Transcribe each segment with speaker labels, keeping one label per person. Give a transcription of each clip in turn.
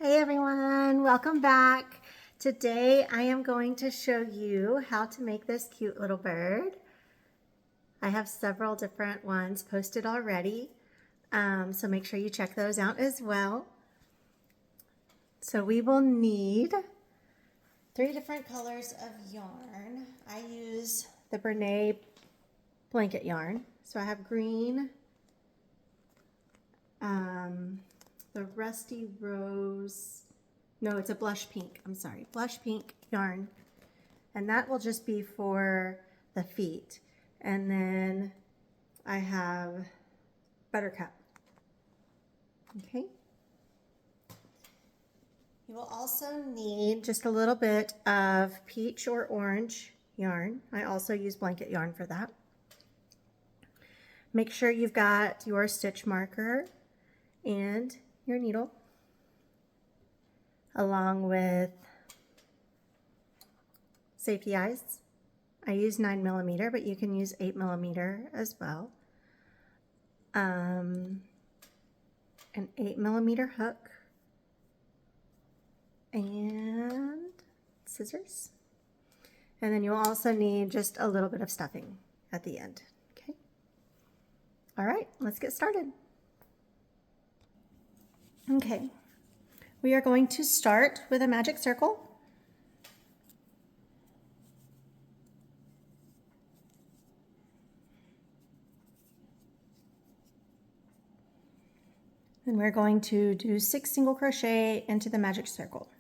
Speaker 1: Hey everyone, welcome back. Today I am going to show you how to make this cute little bird. I have several different ones posted already, so make sure you check those out as well. So we will need 3 different colors of yarn. I use the Brene blanket yarn. So I have green, the Rusty Rose, no, it's a blush pink, I'm sorry, blush pink yarn. And that will just be for the feet. And then I have Buttercup. Okay. You will also need just a little bit of peach or orange yarn. I also use blanket yarn for that. Make sure you've got your stitch marker and your needle, along with safety eyes. I use 9mm, but you can use 8mm as well. An 8mm hook and scissors. And then you'll also need just a little bit of stuffing at the end. Okay. All right, let's get started. Okay, we are going to start with a magic circle. And we're going to do 6 single crochet into the magic circle.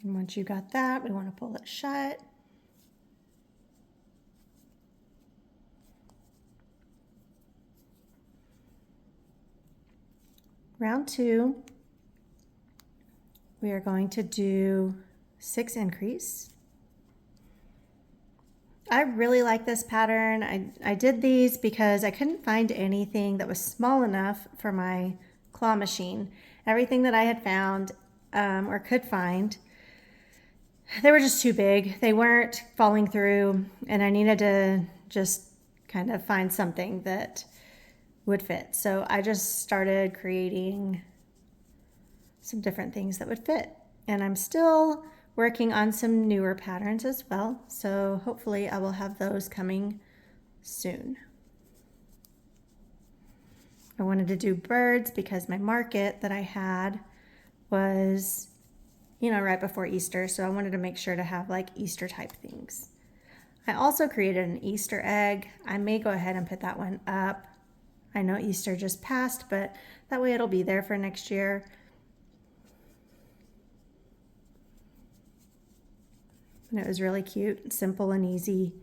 Speaker 1: And once you got that, we want to pull it shut. Round 2, we are going to do 6 increase. I really like this pattern. I did these because I couldn't find anything that was small enough for my claw machine. Everything that I had found or could find, they were just too big. They weren't falling through, and I needed to just kind of find something that would fit. So I just started creating some different things that would fit. And I'm still working on some newer patterns as well. So hopefully I will have those coming soon. I wanted to do birds because my market that I had was, right before Easter. So I wanted to make sure to have like Easter type things. I also created an Easter egg. I may go ahead and put that one up. I know Easter just passed, but that way it'll be there for next year. And it was really cute, simple and easy.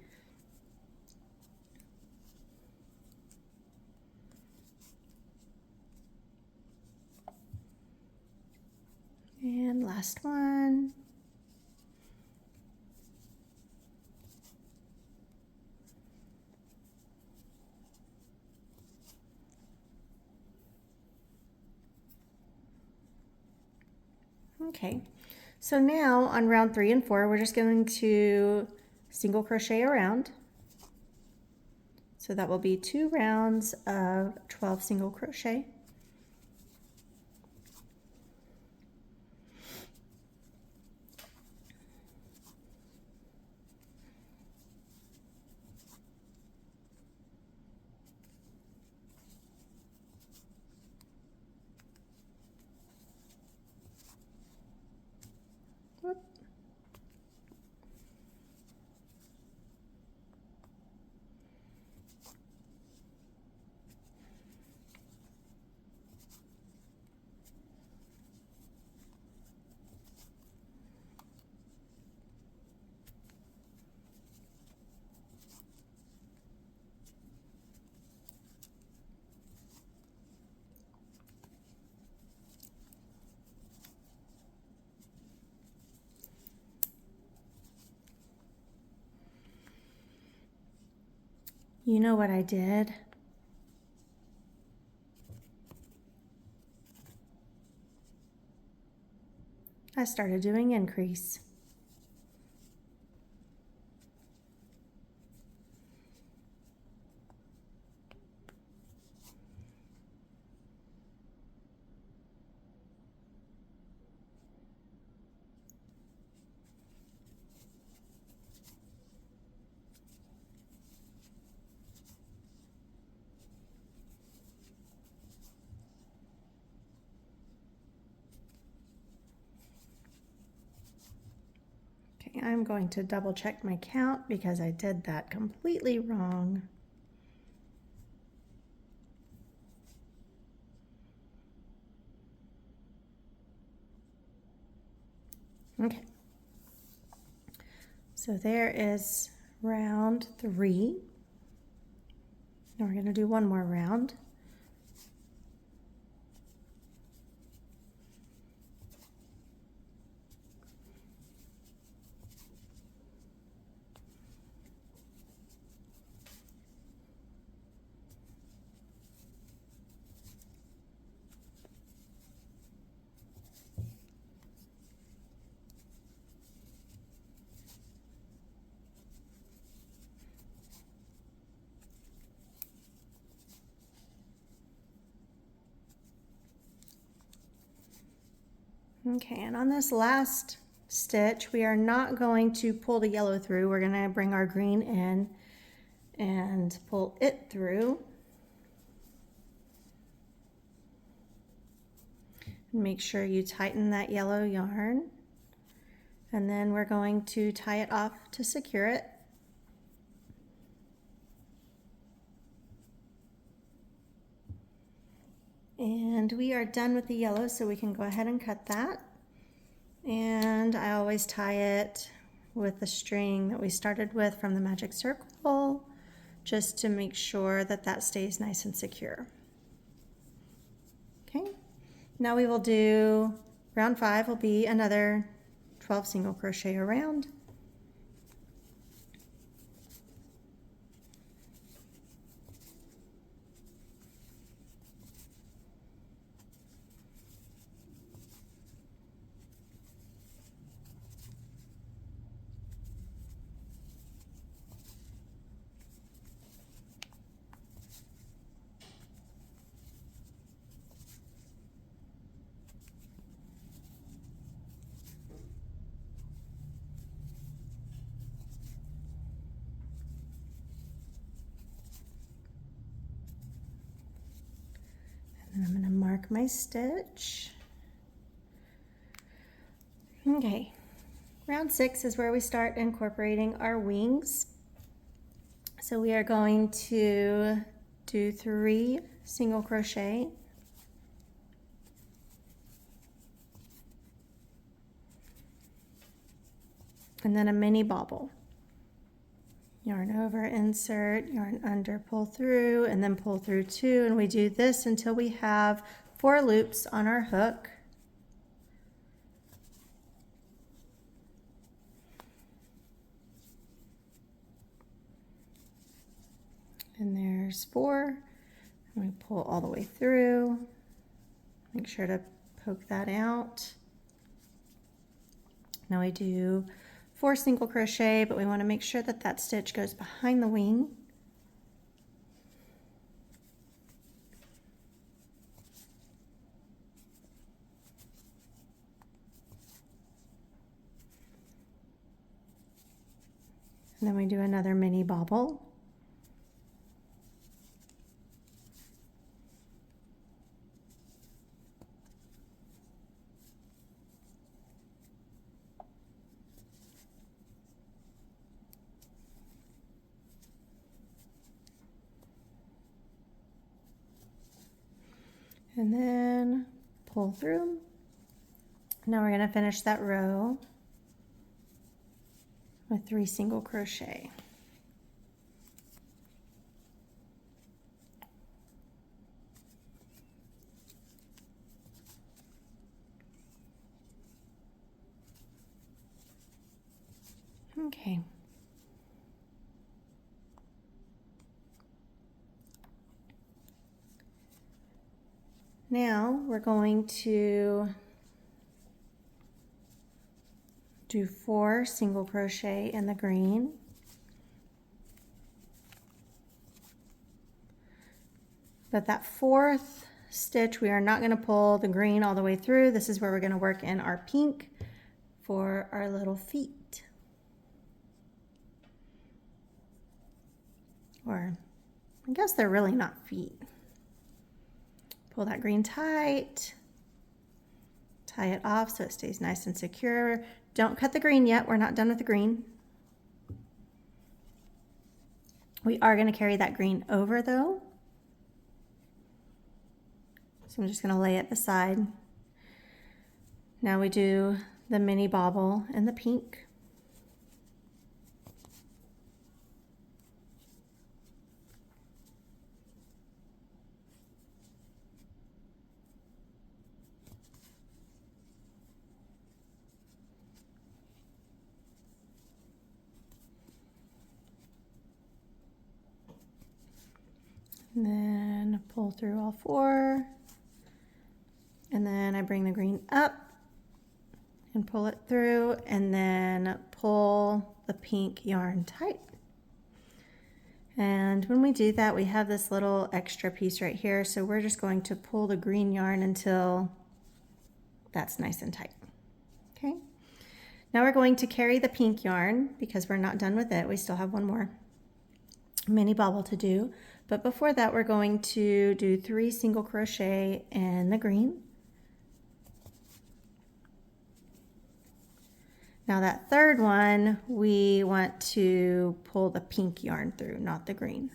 Speaker 1: And last one. Okay, so now on round 3 and 4, we're just going to single crochet around. So that will be 2 rounds of 12 single crochet. Whoop. You know what I did? I started doing increase. Okay, I'm going to double check my count because I did that completely wrong. Okay, so there is round 3. Now we're going to do one more round. Okay, and on this last stitch, we are not going to pull the yellow through. We're going to bring our green in and pull it through. Make sure you tighten that yellow yarn. And then we're going to tie it off to secure it. And we are done with the yellow, so we can go ahead and cut that. And I always tie it with the string that we started with from the magic circle, just to make sure that that stays nice and secure. Okay, now we will do round 5 will be another 12 single crochet around. And I'm going to mark my stitch. Okay, round 6 is where we start incorporating our wings. So we are going to do 3 single crochet, and then a mini bobble. Yarn over, insert, yarn under, pull through, and then pull through 2, and we do this until we have 4 loops on our hook. And there's 4, and we pull all the way through. Make sure to poke that out. Now we do 4 single crochet, but we want to make sure that that stitch goes behind the wing. And then we do another mini bobble. And then pull through. Now we're going to finish that row with 3 single crochet. Okay. Now we're going to do 4 single crochet in the green. But that 4th stitch, we are not going to pull the green all the way through. This is where we're going to work in our pink for our little feet. Or I guess they're really not feet. Pull that green tight. Tie it off so it stays nice and secure. Don't cut the green yet. We're not done with the green. We are going to carry that green over though. So I'm just going to lay it aside. Now we do the mini bobble in the pink. And then pull through all 4. And then I bring the green up and pull it through, and then pull the pink yarn tight. And when we do that, we have this little extra piece right here. So we're just going to pull the green yarn until that's nice and tight. Okay. Now we're going to carry the pink yarn because we're not done with it. We still have one more mini bobble to do. But before that, we're going to do 3 single crochet in the green. Now that 3rd one, we want to pull the pink yarn through, not the green.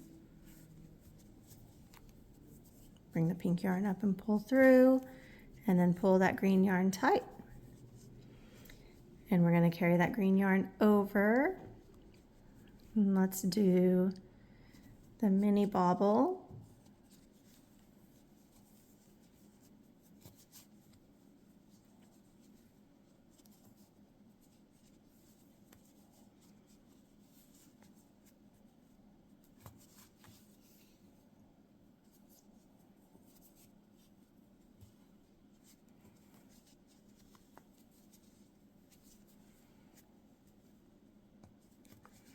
Speaker 1: Bring the pink yarn up and pull through, and then pull that green yarn tight. And we're going to carry that green yarn over. And let's do the mini bobble.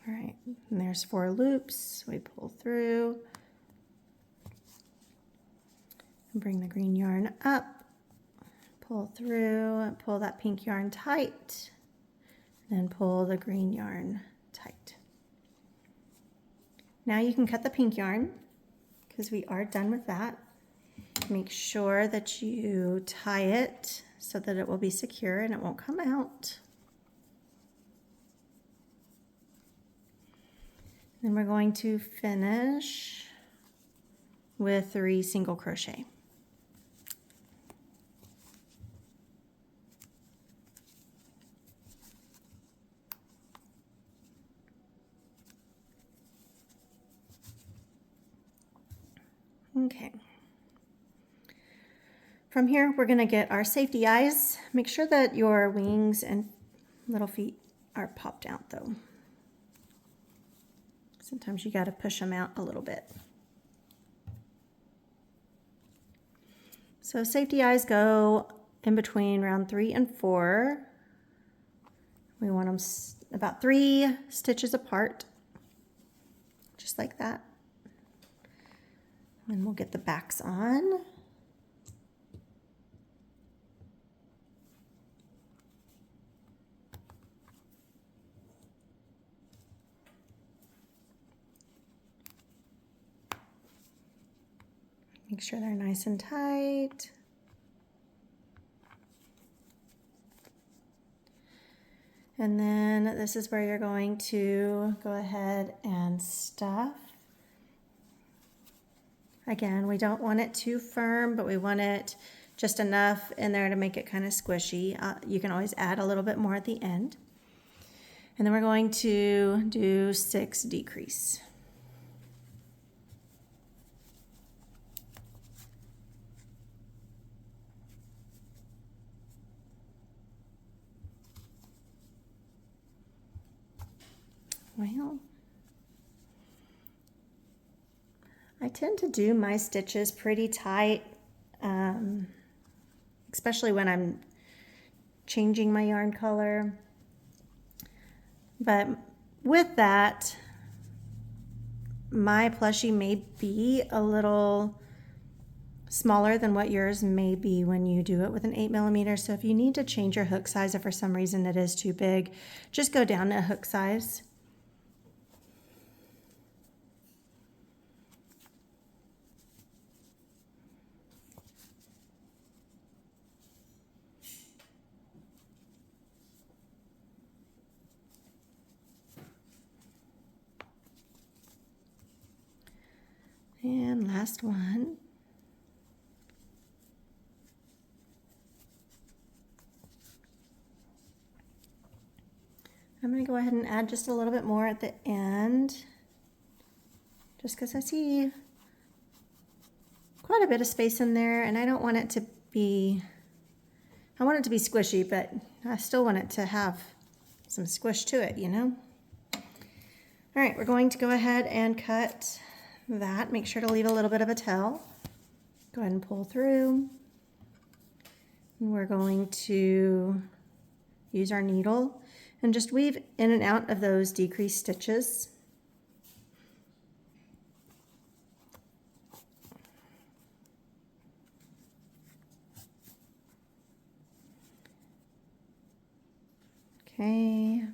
Speaker 1: All right, and there's 4 loops. We pull through and bring the green yarn up, pull through, and pull that pink yarn tight, then pull the green yarn tight. Now you can cut the pink yarn because we are done with that. Make sure that you tie it so that it will be secure and it won't come out. Then we're going to finish with 3 single crochet. Okay. From here, we're going to get our safety eyes. Make sure that your wings and little feet are popped out though. Sometimes you got to push them out a little bit. So safety eyes go in between round 3 and 4. We want them about 3 stitches apart, just like that. And we'll get the backs on. Make sure they're nice and tight. And then this is where you're going to go ahead and stuff. Again, we don't want it too firm, but we want it just enough in there to make it kind of squishy. You can always add a little bit more at the end. And then we're going to do 6 decrease. Well, I tend to do my stitches pretty tight, especially when I'm changing my yarn color. But with that, my plushie may be a little smaller than what yours may be when you do it with an 8mm. So if you need to change your hook size, if for some reason it is too big, just go down a hook size. And last one. I'm going to go ahead and add just a little bit more at the end, just because I see quite a bit of space in there, and I don't want it to be, I want it to be squishy, but I still want it to have some squish to it, you know? All right, we're going to go ahead and cut that. Make sure to leave a little bit of a tail. Go ahead and pull through. And we're going to use our needle and just weave in and out of those decreased stitches. Okay,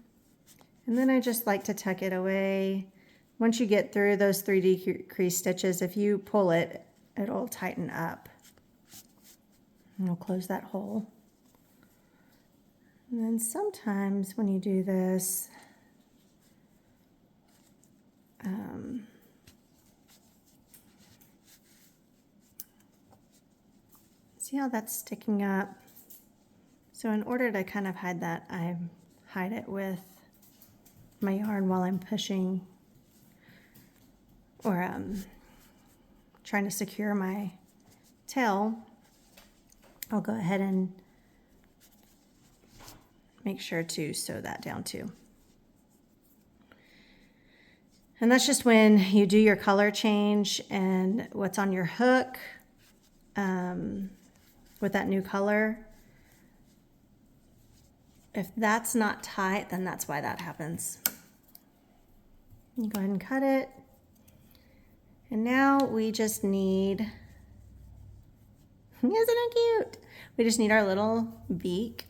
Speaker 1: and then I just like to tuck it away. Once you get through those 3 decreased stitches, if you pull it, it'll tighten up. And we'll close that hole. And then sometimes when you do this, see how that's sticking up? So in order to kind of hide that, I hide it with my yarn while I'm pushing or trying to secure my tail. I'll go ahead and make sure to sew that down too. And that's just when you do your color change and what's on your hook with that new color. If that's not tight, then that's why that happens. You go ahead and cut it. And now we just need, isn't it cute? We just need our little beak.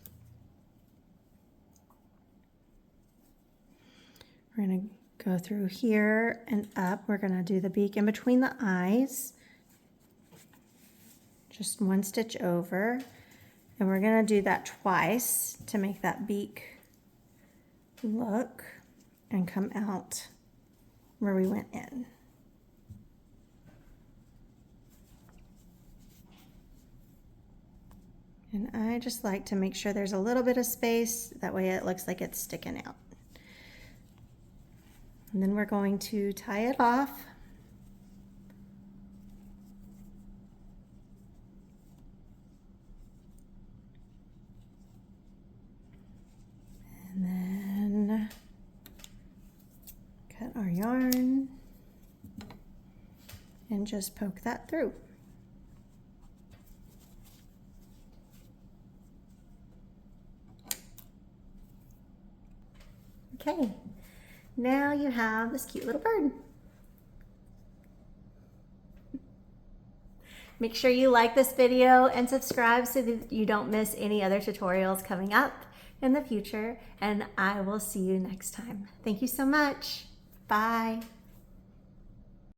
Speaker 1: We're gonna go through here and up. We're gonna do the beak in between the eyes. Just 1 stitch over. And we're gonna do that twice to make that beak look and come out where we went in. And I just like to make sure there's a little bit of space, that way it looks like it's sticking out. And then we're going to tie it off. And then cut our yarn and just poke that through. Okay, now you have this cute little bird. Make sure you like this video and subscribe so that you don't miss any other tutorials coming up in the future, and I will see you next time. Thank you so much. Bye.